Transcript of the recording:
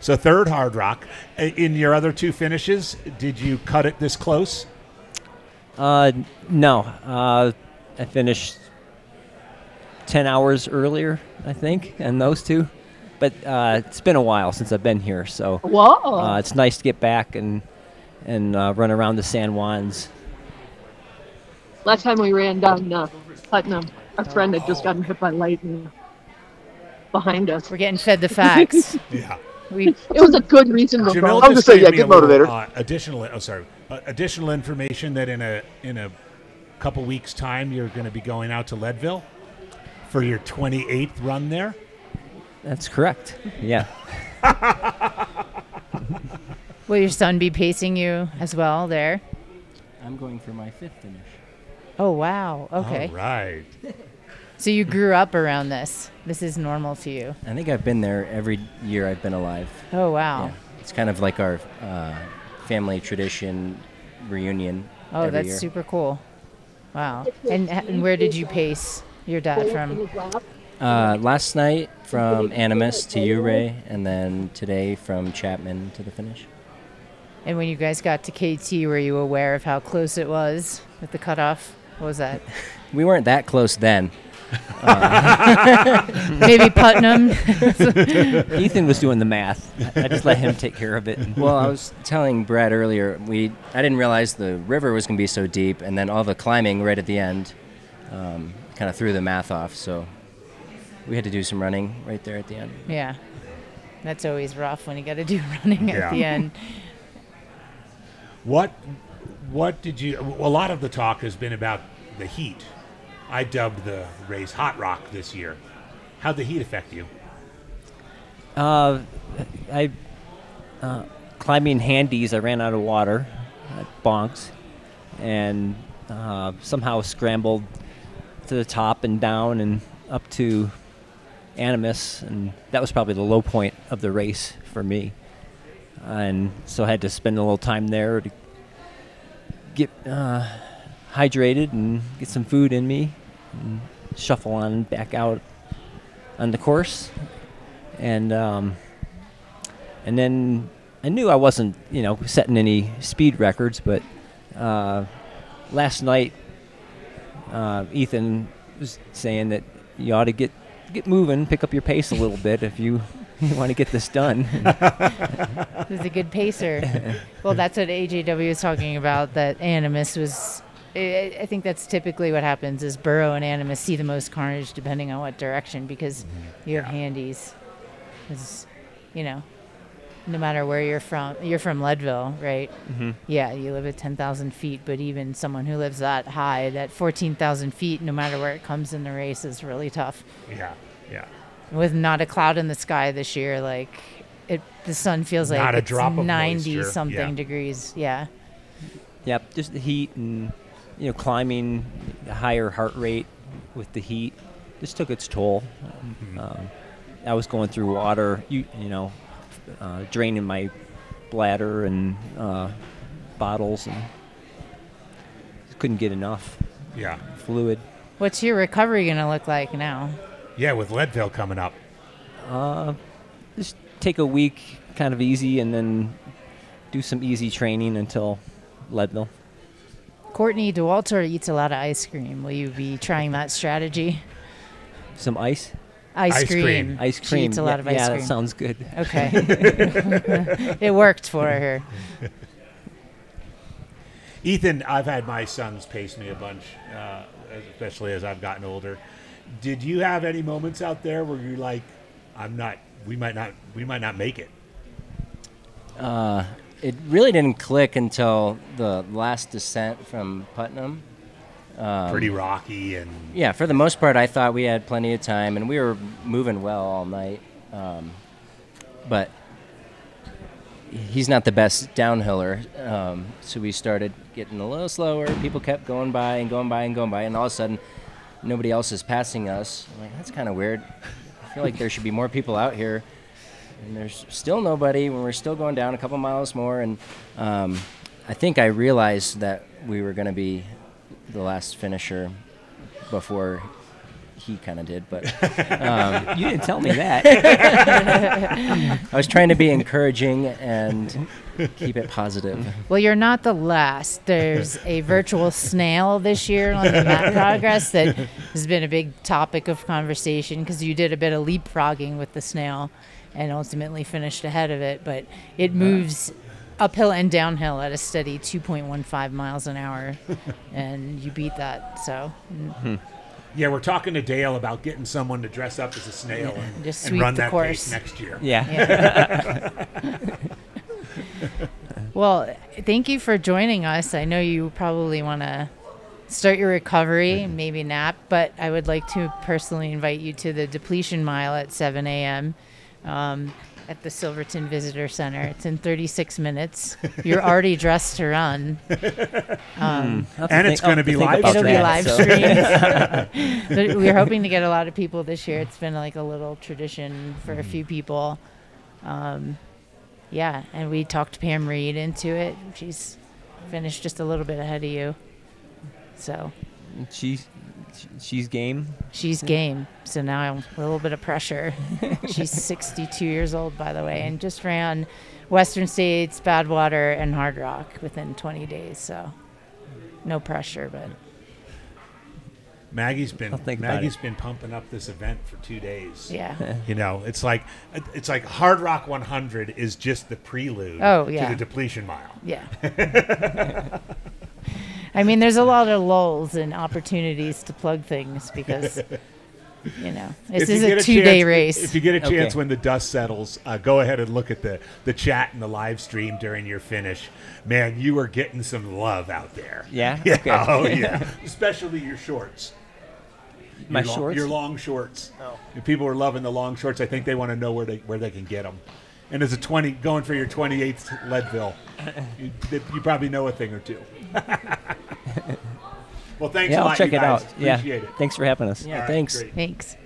So third Hardrock. In your other two finishes, did you cut it this close? No. I finished 10 hours earlier, I think, in those two. But it's been a while since I've been here, so it's nice to get back and run around the San Juans. Last time we ran down Putnam, our friend had just gotten hit by lightning behind us. We're getting fed the facts. Yeah. It was a good reason to go. I was just saying, yeah, get motivated. Additional information that in a couple weeks' time you're going to be going out to Leadville for your 28th run there. That's correct. Yeah. Will your son be pacing you as well there? I'm going for my 5th finish. Oh, wow. Okay. All right. So you grew up around this. This is normal to you. I think I've been there every year I've been alive. Oh, wow. Yeah. It's kind of like our family tradition reunion. Oh, every that's year. super cool. Wow. And where did you pace your dad from? Last night from Animas to Ouray, and then today from Chapman to the finish. And when you guys got to KT, were you aware of how close it was with the cutoff? What was that? We weren't that close then. Maybe Putnam. Ethan was doing the math. I just let him take care of it. Well, I was telling Brad earlier, I didn't realize the river was going to be so deep, and then all the climbing right at the end kind of threw the math off. So we had to do some running right there at the end. Yeah. That's always rough when you got to do running at the end. What did you? A lot of the talk has been about the heat. I dubbed the race Hardrock this year. How'd the heat affect you? Climbing handies, I ran out of water at Bonks, and somehow scrambled to the top and down and up to Animas, and that was probably the low point of the race for me. And so I had to spend a little time there to get hydrated and get some food in me and shuffle on back out on the course. And then I knew I wasn't, setting any speed records, but last night Ethan was saying that you ought to get moving, pick up your pace a little bit if you want to get this done. He's a good pacer. Well, that's what AJW was talking about, that Animas was... I think that's typically what happens is Burrow and Animas see the most carnage depending on what direction, because you have handies. Because, no matter where you're from Leadville, right? Mm-hmm. Yeah, you live at 10,000 feet, but even someone who lives that high, that 14,000 feet, no matter where it comes in the race, is really tough. Yeah. With not a cloud in the sky this year, the sun feels like it's 90-something degrees. Yeah. Yep, just the heat and climbing, the higher heart rate with the heat just took its toll. I was going through water, draining my bladder and bottles, and just couldn't get enough fluid. What's your recovery going to look like now? Yeah, with Leadville coming up. Just take a week kind of easy and then do some easy training until Leadville. Courtney DeWalter eats a lot of ice cream. Will you be trying that strategy? Some ice? Ice cream. Ice cream. She eats a lot of ice cream. Yeah, that sounds good. Okay. It worked for her. Ethan, I've had my sons pace me a bunch, especially as I've gotten older. Did you have any moments out there where you're like, we might not make it? It really didn't click until the last descent from Putnam. Pretty rocky and... Yeah, for the most part, I thought we had plenty of time, and we were moving well all night. But he's not the best downhiller, so we started getting a little slower. People kept going by, and all of a sudden, nobody else is passing us. I'm like, that's kind of weird. I feel like there should be more people out here. And there's still nobody when we're still going down a couple miles more. And I think I realized that we were going to be the last finisher before he kind of did, but You didn't tell me that. I was trying to be encouraging and keep it positive. Well, you're not the last. There's a virtual snail this year on the Map Progress that has been a big topic of conversation because you did a bit of leapfrogging with the snail and ultimately finished ahead of it. But it moves uphill and downhill at a steady 2.15 miles an hour, and you beat that. So. Yeah, we're talking to Dale about getting someone to dress up as a snail Just and sweep run the that course. pace next year. Yeah. Well, thank you for joining us. I know you probably want to start your recovery, maybe nap, but I would like to personally invite you to the depletion mile at 7 a.m. At the Silverton Visitor Center. It's in 36 minutes. You're already dressed to run. And it's going to be live It'll be live so. streamed. We're hoping to get a lot of people this year. It's been like a little tradition for a few people. Yeah, and we talked Pam Reed into it. She's finished just a little bit ahead of you. So She's game. she's game. So now a little bit of pressure. She's 62 years old, by the way, and just ran Western States, Badwater, and Hardrock within 20 days. So no pressure, but Maggie's been think about been pumping up this event for 2 days. yeah. You know, it's like Hard Rock 100 is just the prelude Oh, yeah. to the depletion mile. Yeah. I mean, there's a lot of lulls and opportunities to plug things because, you know, this is a 2-day race. If you get a chance Okay. when the dust settles, go ahead and look at the chat and the live stream during your finish. Man, you are getting some love out there. Yeah? Yeah. Okay. Oh, yeah. Especially your shorts. My Your shorts? Your long shorts. Oh. If people are loving the long shorts, I think they want to know where they can get them. And as a going for your 28th Leadville, you probably know a thing or two. Well, thanks a Yeah, lot, I'll check you it guys. out. Yeah. Appreciate it. Thanks for having us. Yeah, All right, thanks. great. Thanks.